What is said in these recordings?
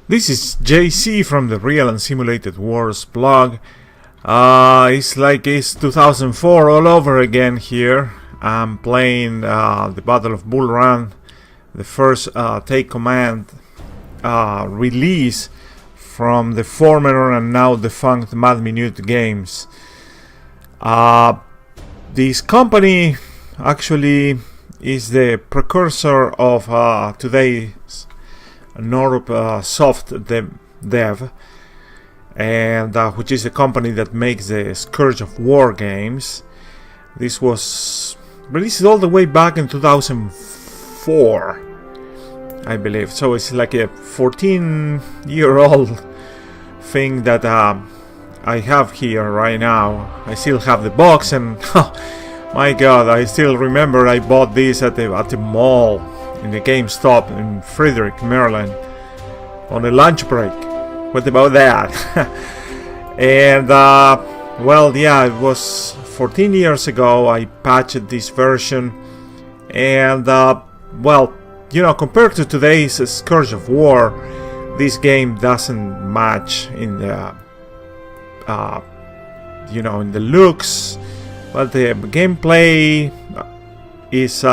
This is JC from the Real and Simulated Wars blog. It's like it's 2004 all over again here. I'm playing the Battle of Bull Run, the first Take Command release from the former and now defunct Mad Minute Games. This company actually is the precursor of today's Norup Soft Dev, and which is a company that makes the Scourge of War games. This was released all the way back in 2004, I believe. So it's like a 14-year-old thing that I have here right now. I still have the box, and my God, I still remember I bought this at the mall in the GameStop in Frederick, Maryland, on a lunch break. What about that? And well, yeah, it was 14 years ago I patched this version, and well, you know, compared to today's Scourge of War, this game doesn't match in the you know, in the looks, but the gameplay is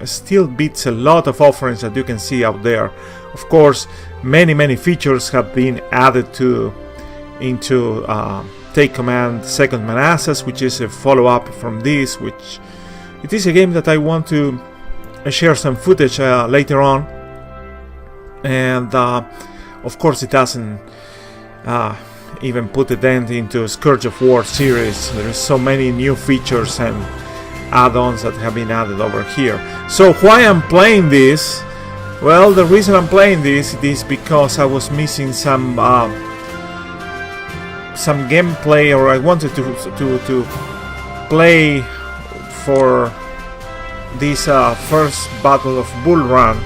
still beats a lot of offerings that you can see out there. Of course, many features have been added into Take Command Second Manassas, which is a follow-up from this, which it is a game that I want to share some footage later on. And of course, it doesn't even put a dent into Scourge of War series. There is so many new features and add-ons that have been added over here. So why I'm playing this? Well, the reason I'm playing this is because I was missing some gameplay, or I wanted to play for this first Battle of Bull Run,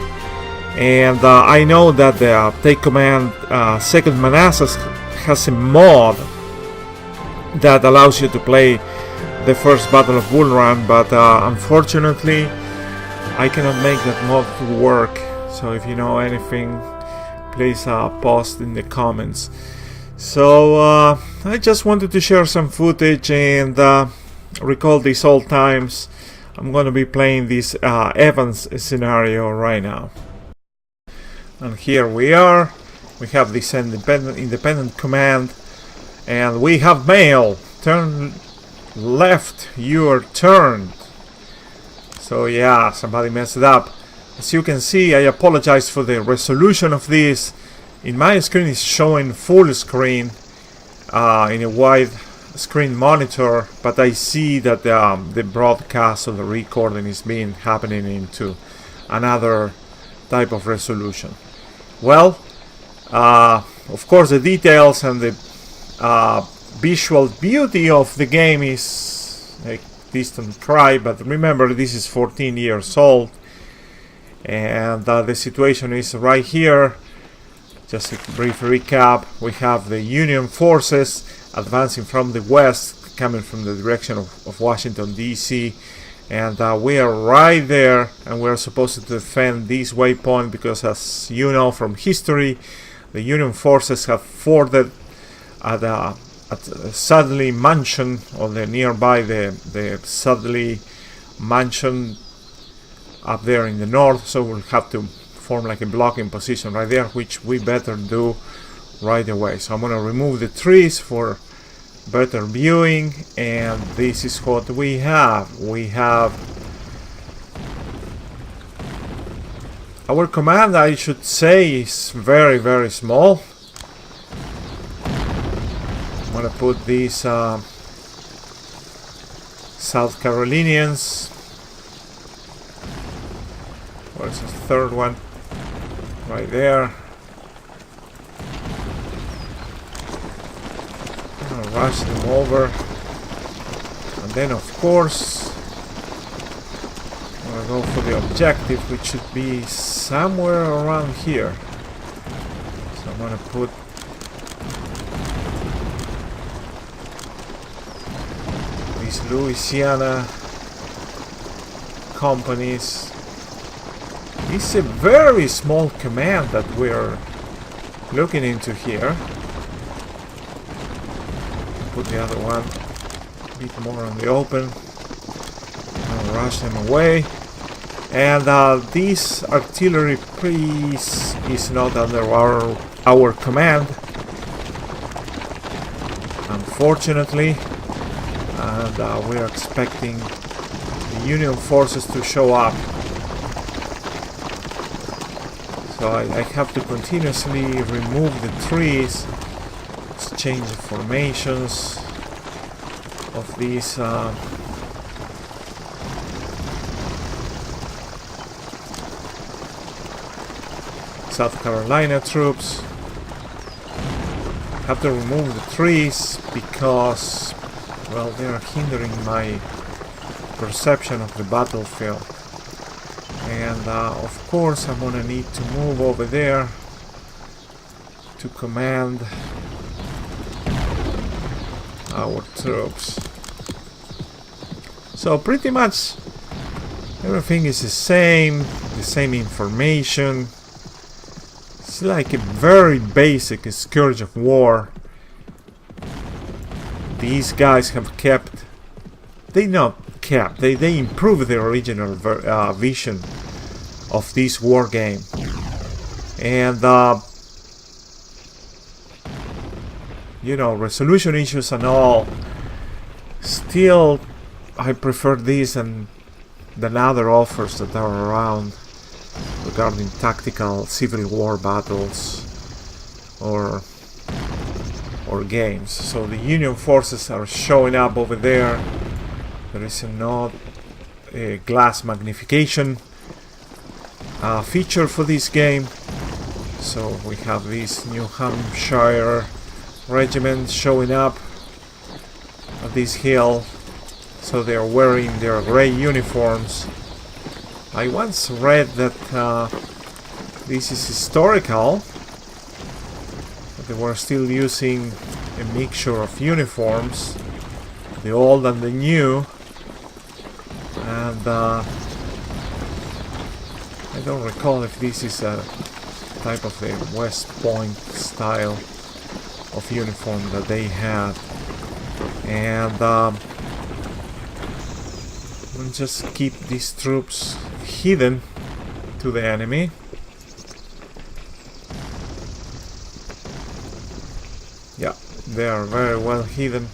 and I know that the Take Command Second Manassas has a mod that allows you to play the first Battle of Bull Run, but unfortunately I cannot make that mod to work. So if you know anything, please post in the comments. So I just wanted to share some footage and recall these old times. I'm going to be playing this Evans scenario right now. And here we are. We have this independent command, and we have mail. Turn left, you are turned. So yeah, somebody messed it up. As you can see, I apologize for the resolution of this. In my screen is showing full screen in a wide screen monitor, but I see that the broadcast of the recording is happening into another type of resolution. Well, of course, the details and the visual beauty of the game is a distant cry, but remember, this is 14 years old, and the situation is right here. Just a brief recap: we have the Union forces advancing from the west, coming from the direction of Washington DC, and we are right there, and we're supposed to defend this waypoint because, as you know from history, the Union forces have forded at Sudley Mansion, or nearby the Sudley Mansion up there in the north, so we'll have to form like a blocking position right there, which we better do right away. So I'm going to remove the trees for better viewing, and this is what we have. We have our command, I should say, is very small. I'm going to put these South Carolinians. Where's the third one? Right there. I'm gonna rush them over, and then of course I'm gonna go for the objective, which should be somewhere around here. So I'm gonna put these Louisiana companies. It's a very small command that we're looking into here. Put the other one a bit more on the open. I'll rush them away. And this artillery piece is not under our command, unfortunately. And we're expecting the Union forces to show up. So I have to continuously remove the trees, change the formations of these South Carolina troops. Have to remove the trees because, well, they are hindering my perception of the battlefield. And of course I'm gonna need to move over there to command our troops. So pretty much everything is the same information. It's like a very basic Scourge of War. These guys have kept, they improved the original vision of this war game. And you know, resolution issues and all, still I prefer this than other offers that are around regarding tactical Civil War battles or games. So the Union forces are showing up over there. There is a glass magnification feature for this game. So we have this New Hampshire regiment showing up at this hill. So they are wearing their gray uniforms. I once read that this is historical, that they were still using a mixture of uniforms, the old and the new, and I don't recall if this is a type of the West Point style of uniform that they had. And we'll just keep these troops hidden to the enemy. Yeah, they are very well hidden.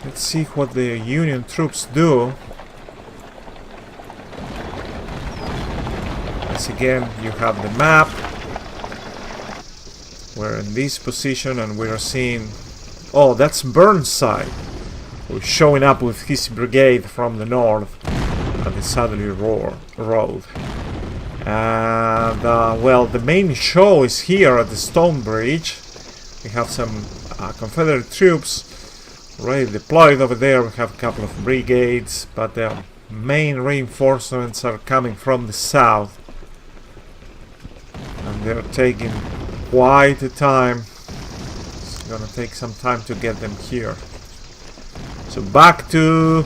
Let's see what the Union troops do. As again, you have the map. We're in this position and we are seeing... Oh, that's Burnside, who's showing up with his brigade from the north at the Saddlery Road. And, well, the main show is here at the Stone Bridge. We have some Confederate troops already deployed over there. We have a couple of brigades, but the main reinforcements are coming from the south. And they're taking quite a time. It's gonna take some time to get them here. So back to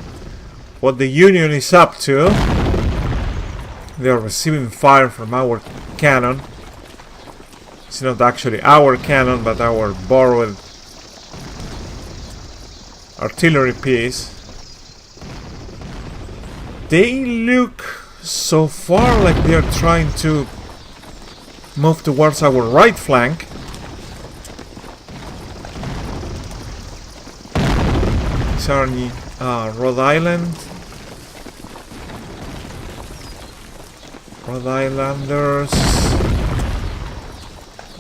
what the Union is up to. They are receiving fire from our cannon. It's not actually our cannon, but our borrowed artillery piece. They look so far like they are trying to move towards our right flank. These are Rhode Islanders,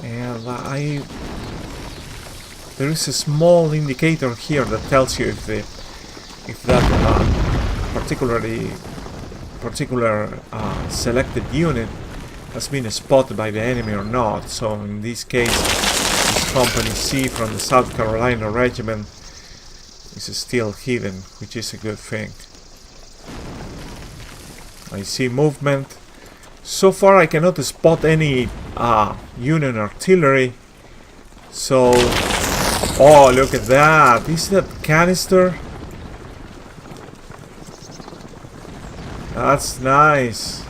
and there is a small indicator here that tells you if that particular selected unit has been spotted by the enemy or not. So in this case, this Company C from the South Carolina Regiment is still hidden, which is a good thing. I see movement. So far I cannot spot any Union artillery. So, oh, look at that. Is that canister? That's nice.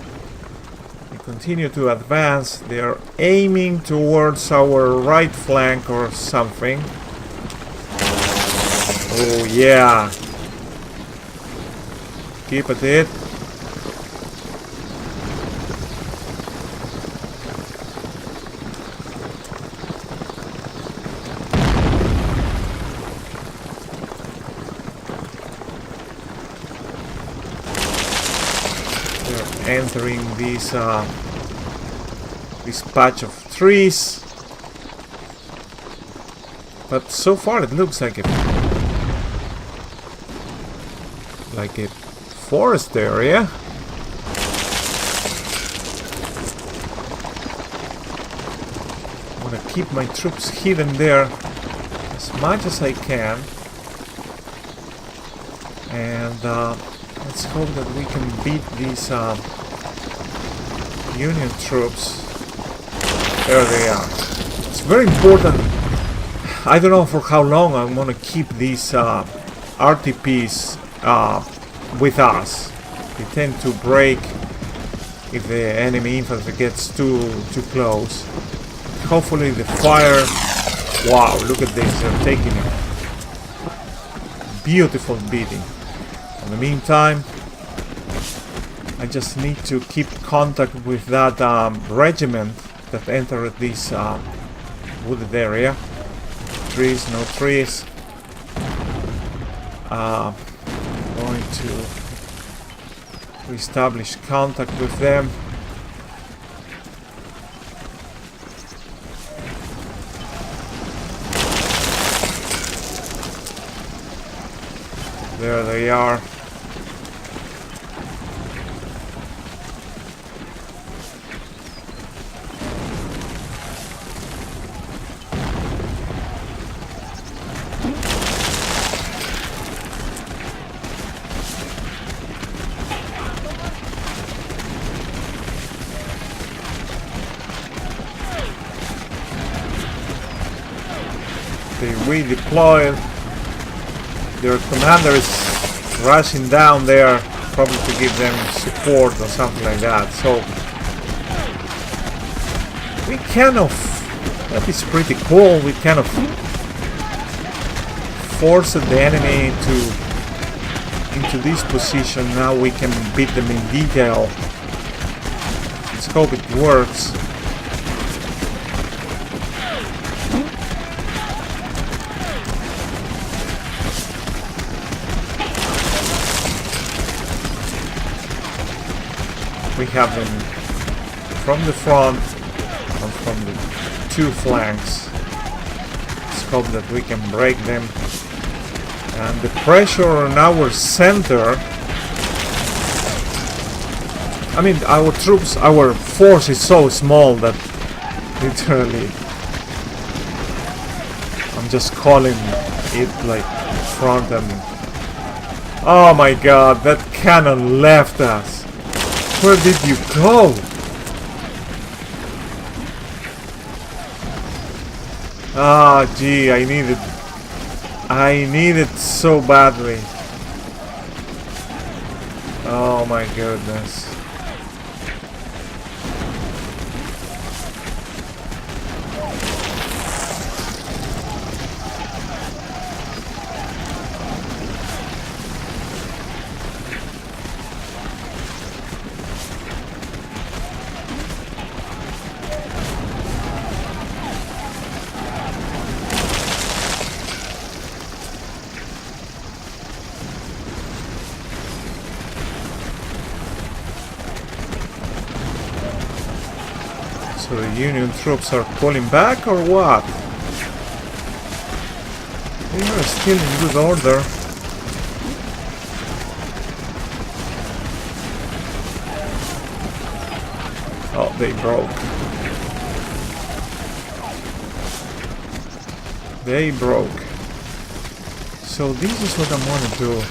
continue to advance. They're aiming towards our right flank or something. Oh yeah. Keep at it. Entering this patch of trees, but so far it looks like a forest area. I want to keep my troops hidden there as much as I can, and let's hope that we can beat these Union troops. There they are. It's very important. I don't know for how long I'm gonna keep these RTPs with us. They tend to break if the enemy infantry gets too close. Hopefully the fire. Wow! Look at this. They're taking a beautiful beating. In the meantime, I just need to keep contact with that regiment that entered this wooded area. Trees, no trees. Going to establish contact with them. There they are. They redeployed. Their commander is rushing down there, probably to give them support or something like that. So we kind of, that is pretty cool. We kind of forced the enemy into this position. Now we can beat them in detail. Let's hope it works. We have them from the front and from the two flanks. Let's hope that we can break them. And the pressure on our center, I mean, our troops, our force is so small that literally I'm just calling it like front and... Oh my god, that cannon left us. Where did you go? Ah, gee, I need it so badly. Oh my goodness. So the Union troops are pulling back or what? They are still in good order. Oh, they broke. They broke. So this is what I'm gonna do.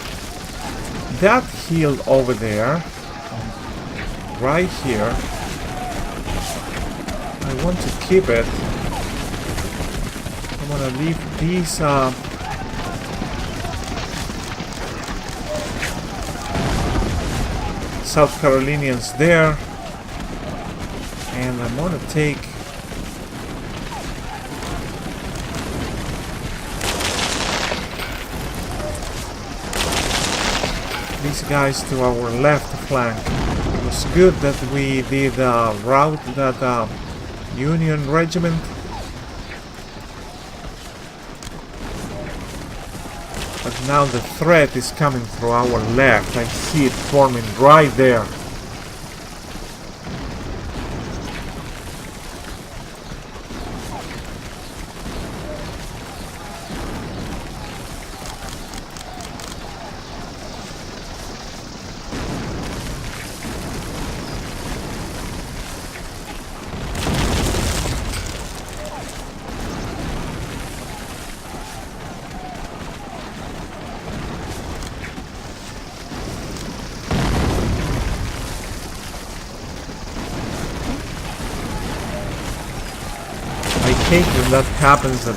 That hill over there, right here, I want to keep it. I'm gonna leave these South Carolinians there. And I'm gonna take these guys to our left flank. It was good that we did rout that Union regiment. But now the threat is coming through our left. I see it forming right there. I hate when that happens, that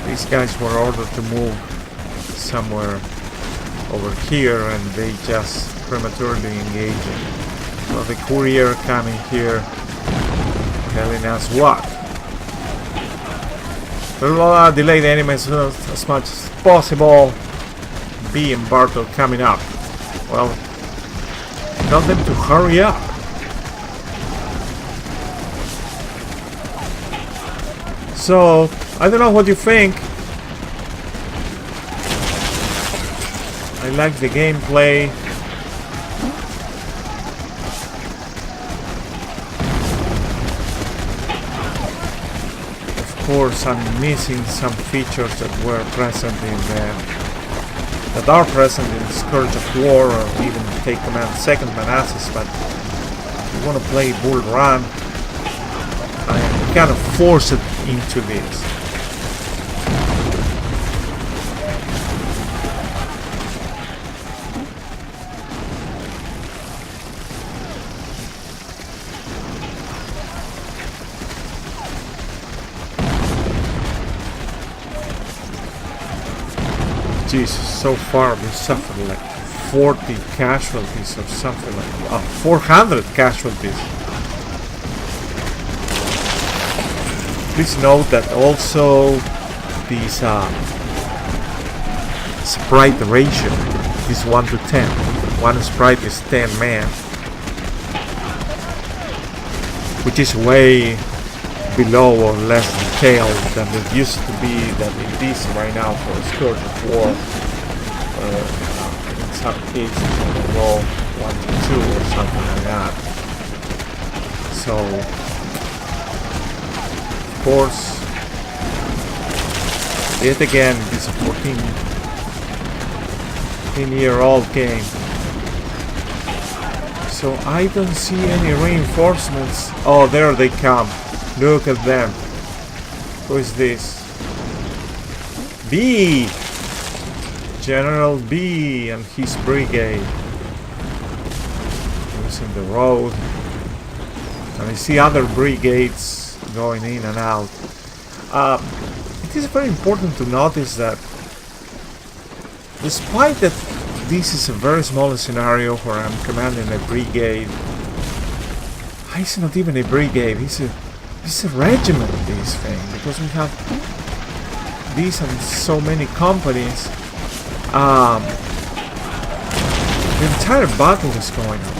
these guys were ordered to move somewhere over here and they just prematurely engage it. So the courier coming here telling us what? We'll delay the enemy as much as possible. B and Bartle coming up. Well, tell them to hurry up. So, I don't know what you think. I like the gameplay. Of course, I'm missing some features that were present in that are present in Scourge of War, or even Take Command Second Manassas. But if you want to play Bull Run, I am kind of forced into this. Jesus, so far we suffered like 40 casualties or something like 400 casualties. Please note that also this sprite ratio is 1 to 10. One sprite is 10 men, which is way below or less detailed than it used to be that it is right now for Scourge of War. In some cases they go 1 to 2 or something like that. So, of course, yet again, this is a 14-year-old game. So I don't see any reinforcements. Oh, there they come. Look at them. Who is this? B! General B and his brigade. He's in the road. And I see other brigades going in and out. It is very important to notice that despite that this is a very small scenario where I'm commanding a brigade, it's not even a brigade, it's a regiment, this thing, because we have these and so many companies. The entire battle is going on.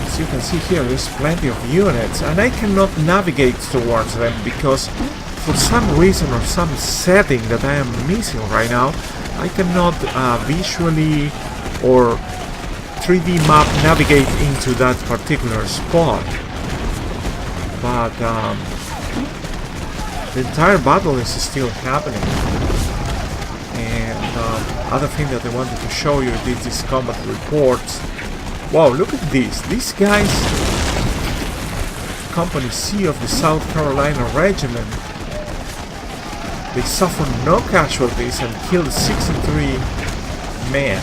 As you can see here, there's plenty of units, and I cannot navigate towards them because for some reason or some setting that I am missing right now, I cannot visually or 3D map navigate into that particular spot. But the entire battle is still happening. And other thing that I wanted to show you is these combat reports. Wow, look at this. These guys, Company C of the South Carolina Regiment, they suffered no casualties and killed 63 men.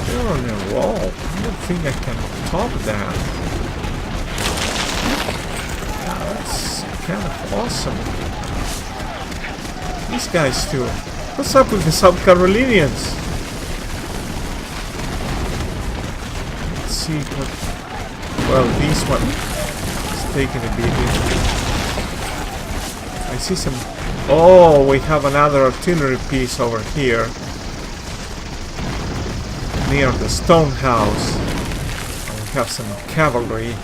They're on a roll. I don't think I can top that. Yeah, that's kind of awesome. These guys too. What's up with the South Carolinians? Let's see Well, this one is taking a beating. I see some... Oh, we have another artillery piece over here. Near the stone house. And we have some cavalry.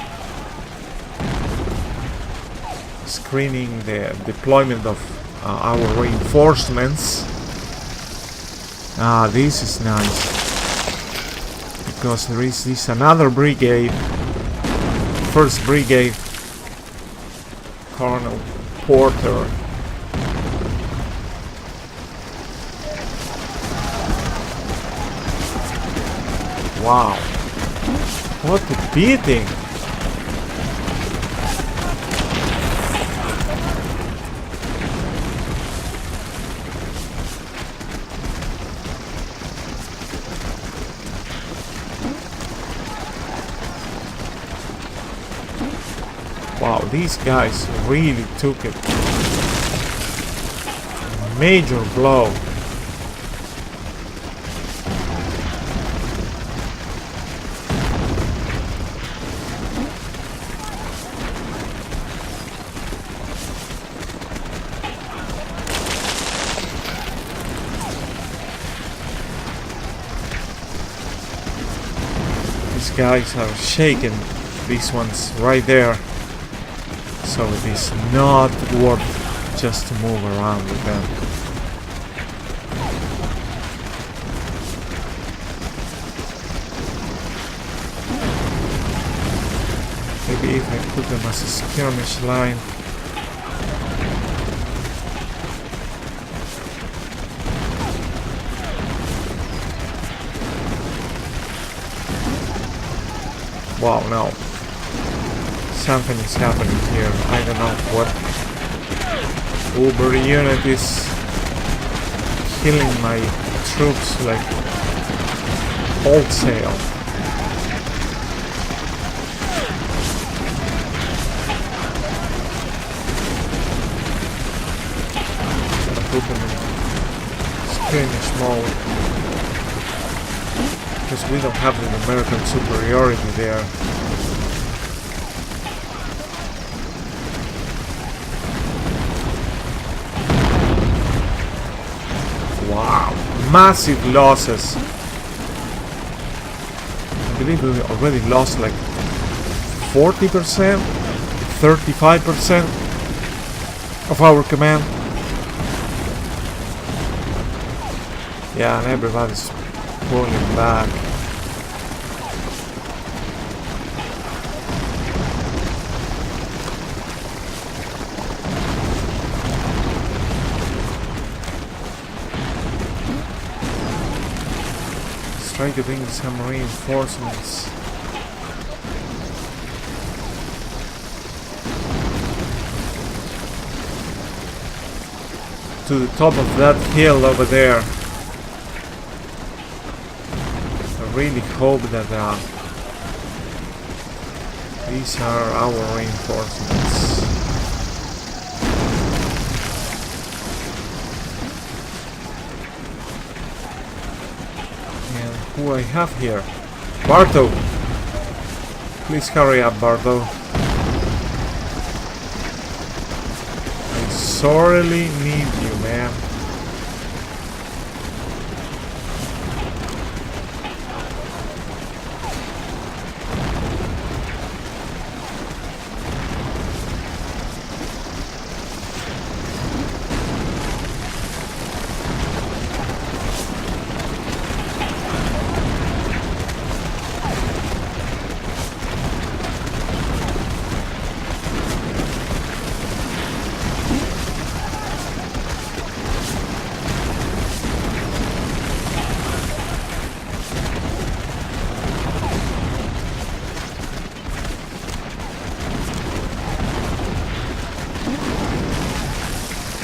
Screening the deployment of our reinforcements. This is nice. Because there is this another brigade. First Brigade. Colonel Porter. Wow. What a beating. Wow, these guys really took it. Major blow. These guys are shaken. These ones right there. So it is not worth just to move around with them. Maybe if I put them as a skirmish line. Wow, no. Something is happening here. I don't know what. Uber unit is killing my troops like wholesale. Gotta put them in skirmish mode because we don't have the numerical superiority there. Wow, massive losses. I believe we already lost like 40%, 35% of our command. Yeah, and everybody's pulling back. Try to bring some reinforcements. To the top of that hill over there. I really hope that these are our reinforcements. Who I have here? Barto! Please hurry up, Barto. I sorely need you, man.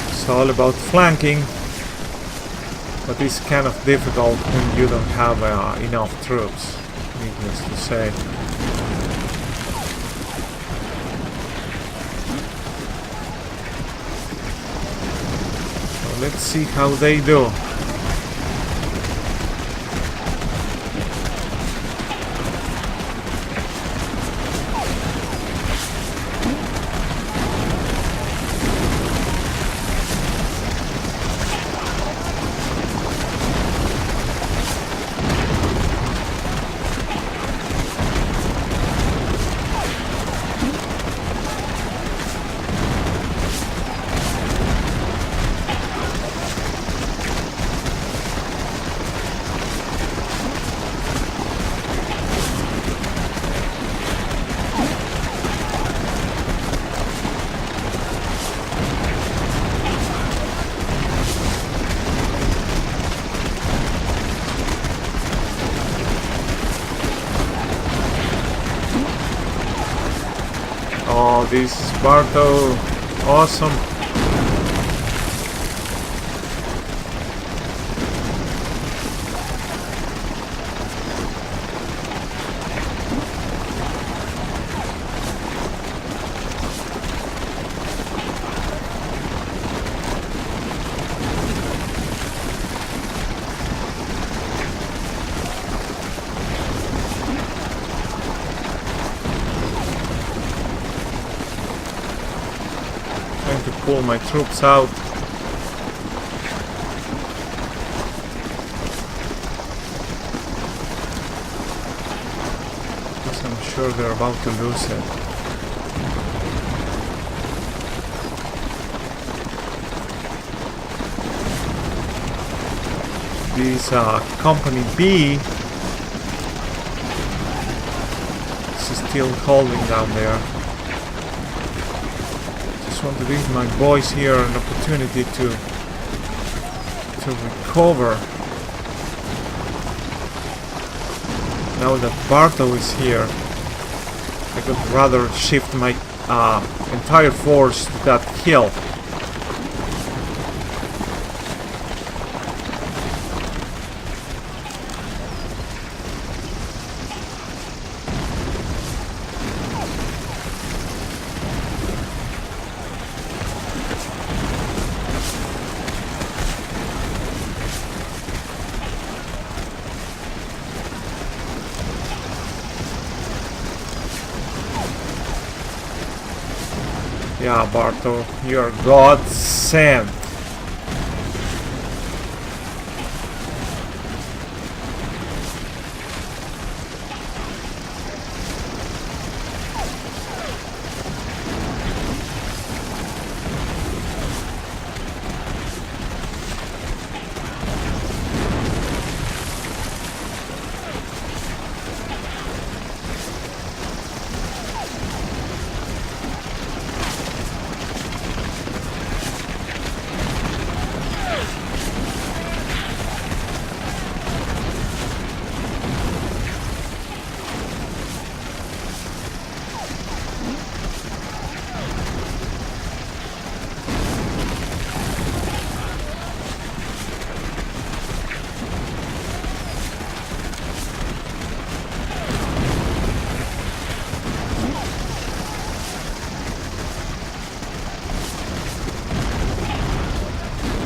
It's all about flanking, but it's kind of difficult when you don't have enough troops, needless to say. So let's see how they do. this is Barto. Awesome. To pull my troops out. Because I'm sure they're about to lose it. This Company B is still holding down there. Want to give my boys here an opportunity to recover. Now that Barto is here, I could rather shift my entire force to that hill. Yeah, Barto, you're God sent.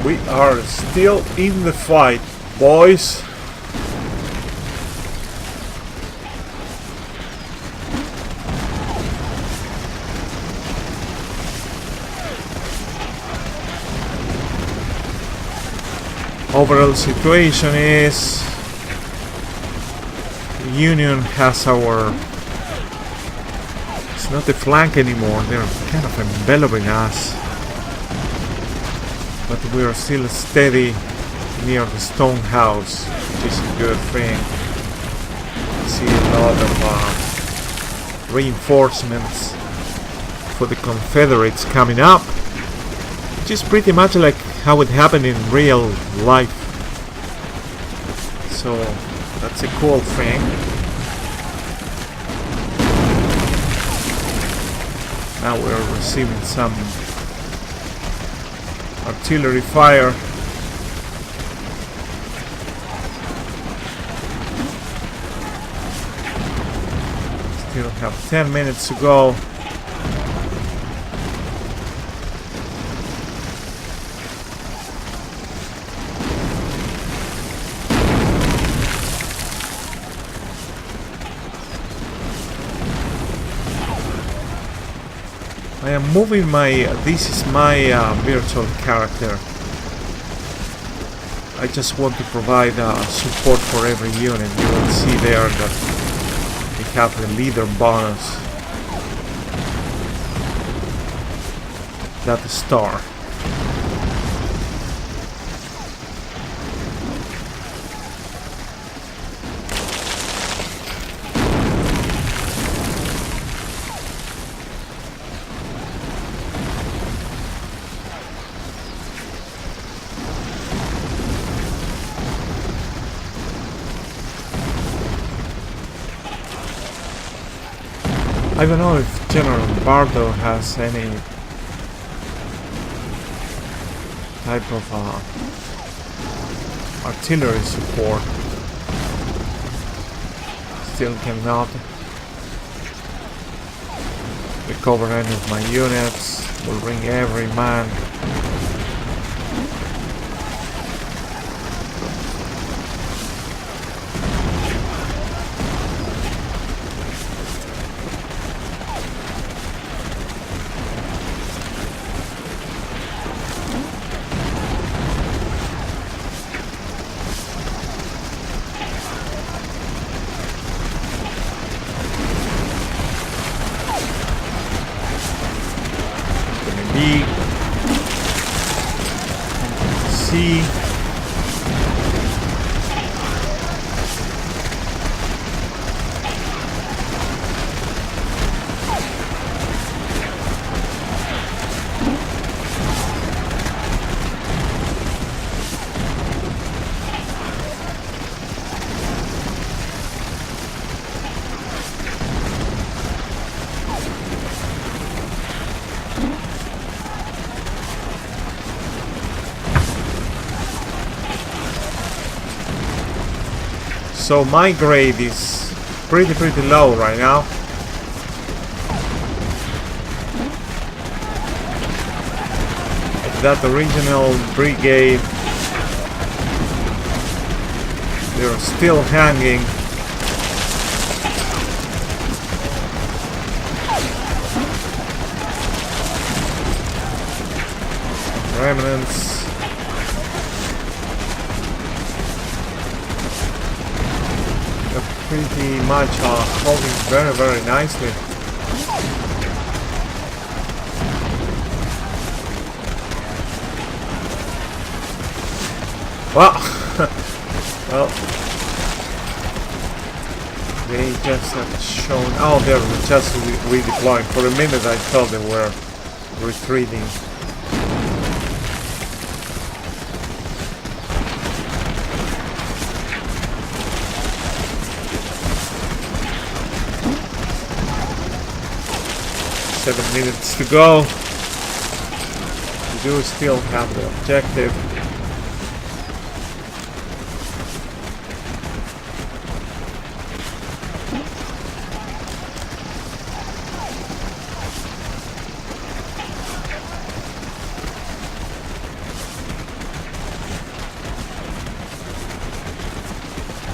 We are still in the fight, boys. Overall situation is the Union has our... It's not the flank anymore, they're kind of enveloping us. But we are still steady near the stone house, which is a good thing. I see a lot of reinforcements for the Confederates coming up, which is pretty much like how it happened in real life. So that's a cool thing. Now we're receiving some artillery fire. Still have 10 minutes to go. I am moving my, this is my virtual character. I just want to provide support for every unit. You will see there that we have the leader bonus. That star. I don't know if General Bardo has any type of artillery support. Still cannot recover any of my units. Will bring every man. C. So my grade is pretty low right now. That original brigade, they're still hanging. Remnants. Pretty much holding very nicely. Well, well, they just have shown. Oh, they're just redeploying. For a minute, I thought they were retreating. Minutes to go. We do still have the objective.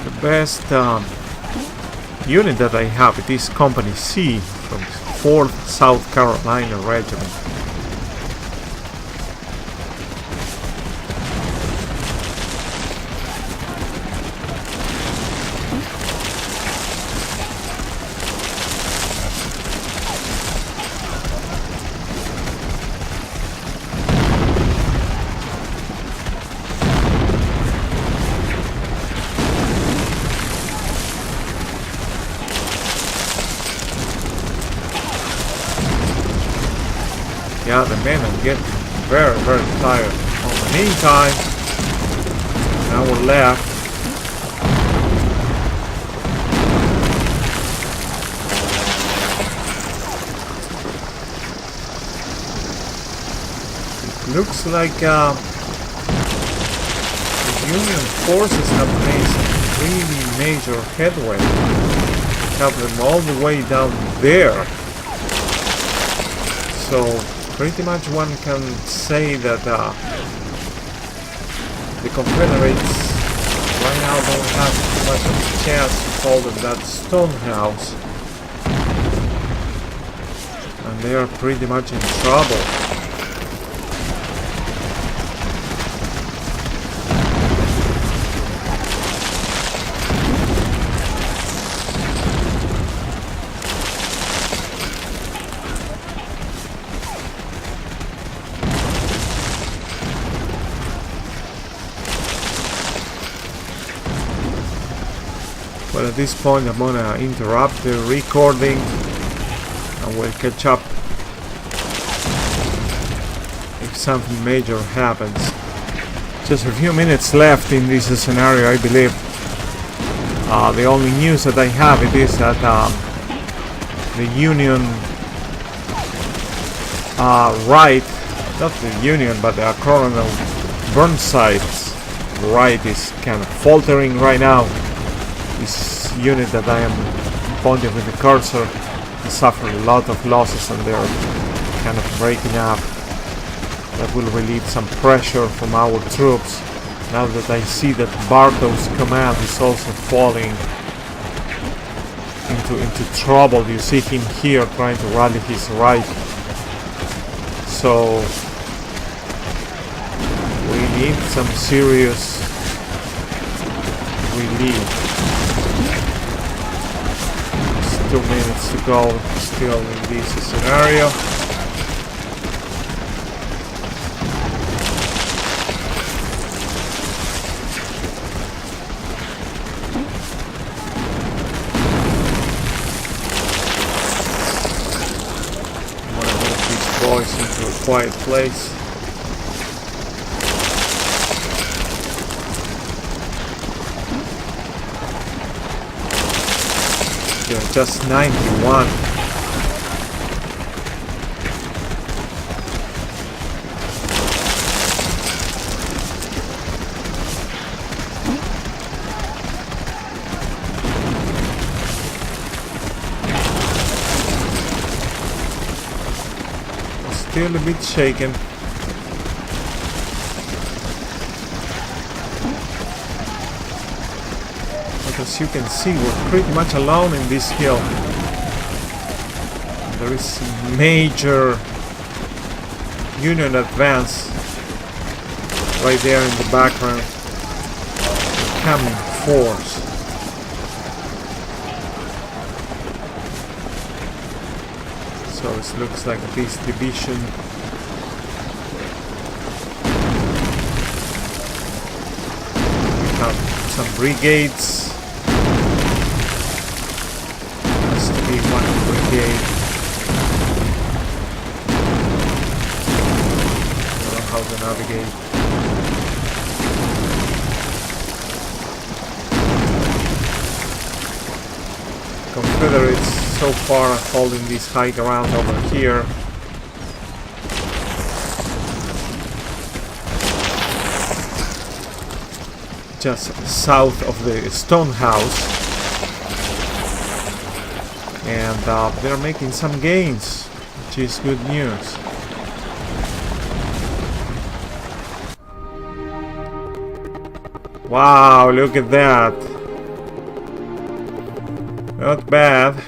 The best unit that I have it is Company C from 4th South Carolina Regiment. Yeah, the men are getting very tired. In the meantime, now we're left. It looks like the Union forces have made some really major headway. Have them all the way down there. So pretty much one can say that the Confederates right now don't have too much of a chance to hold that stone house. And they are pretty much in trouble. But at this point I'm gonna interrupt the recording and we'll catch up if something major happens. Just a few minutes left in this scenario, I believe. The only news that I have it is that the Union right, not the Union, but Colonel Burnside's right is kind of faltering right now. This unit that I am pointing with the cursor has suffered a lot of losses and they're kind of breaking up. That will relieve some pressure from our troops. Now that I see that Bartow's command is also falling into trouble. You see him here trying to rally his right. So we need some serious relief. There's 2 minutes to go still in this scenario. Into a quiet place. You're just 91. Still a bit shaken. But as you can see, we're pretty much alone in this hill. There is major Union advance right there in the background. Coming force. So it looks like this division we have some brigades. Has to be one brigade. I don't know how to navigate. Confederates so far holding this high ground over here. Just south of the stone house. And they're making some gains, which is good news. Wow, look at that. Not bad.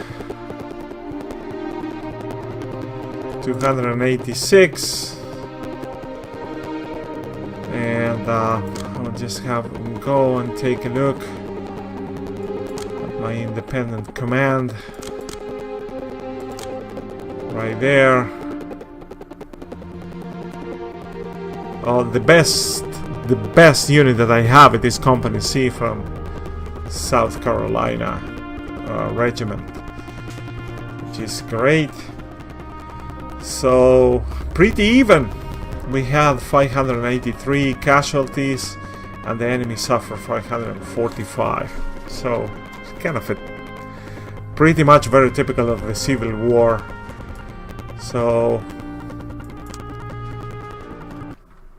286, and I'll just go and take a look at my independent command right there. Oh, the best unit that I have it is Company C from South Carolina regiment, which is great. So pretty even. We had 583 casualties and the enemy suffered 545. So it's kind of pretty much very typical of the Civil War. So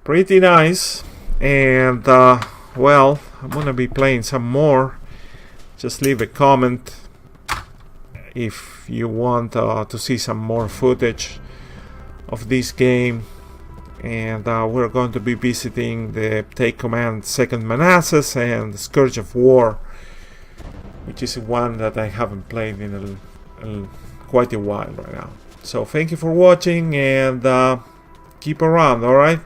pretty nice. And well, I'm gonna be playing some more. Just leave a comment if you want to see some more footage of this game. And we're going to be visiting the Take Command 2nd Manassas and the Scourge of War, which is one that I haven't played in quite a while right now. So thank you for watching, and keep around, alright?